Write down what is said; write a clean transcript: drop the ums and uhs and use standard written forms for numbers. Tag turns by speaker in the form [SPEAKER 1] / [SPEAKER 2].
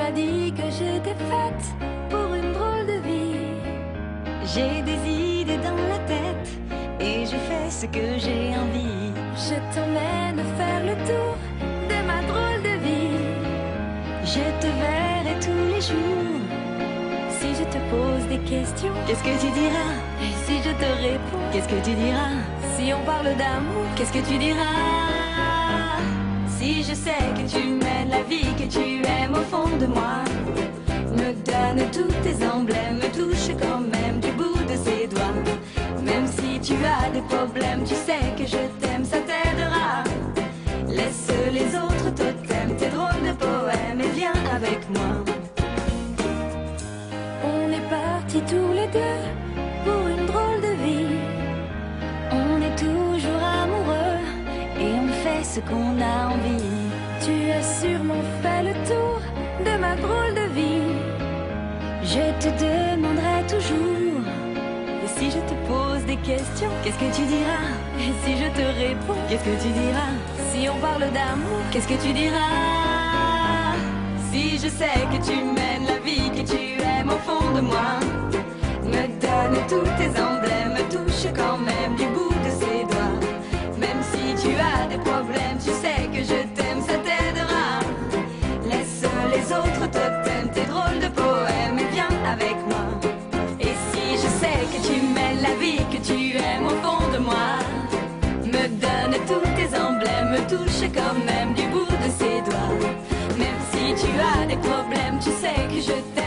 [SPEAKER 1] pas dit que j'étais faite pour une drôle de vie. J'ai des idées dans la tête et je fais ce que j'ai envie. Je t'emmène faire le tour de ma drôle de vie. Je te verrai tous les jours. Si je te pose des questions, qu'est-ce que tu diras? Et si je te réponds, qu'est-ce que tu diras? Si on parle d'amour, qu'est-ce que tu diras? Si je sais que tu mènes la vie que tu aimes au fond de moi, me donne tous tes emblèmes, me touche quand même du bout de ses doigts. Même si tu as des problèmes, tu sais que je t'aime, ça t'aidera. Laisse les autres totems, tes drôles de poèmes et viens avec moi. On est partis tous les deux pour une drôle de vie. On est toujours amoureux et on fait ce qu'on a envie. Tu as sûrement fait le tour de ma drôle de vie. Je te demanderai toujours. Et si je te pose des questions, qu'est-ce que tu diras? Et si je te réponds, qu'est-ce que tu diras? Si on parle d'amour, qu'est-ce que tu diras? Si je sais que tu mènes la vie que tu aimes au fond de moi, me donne tous tes emblèmes, me touche quand même du bout de ses doigts. Même si tu as des problèmes, tu sais que je t'aime, ça t'aidera. Laisse les autres totems, tes drôles de poèmes et viens avec moi. Et si je sais que tu mènes la vie que tu aimes au fond de moi, me donne tous tes emblèmes, me touche quand même du bout de ses doigts. Même si tu as des problèmes, tu sais que je t'aime.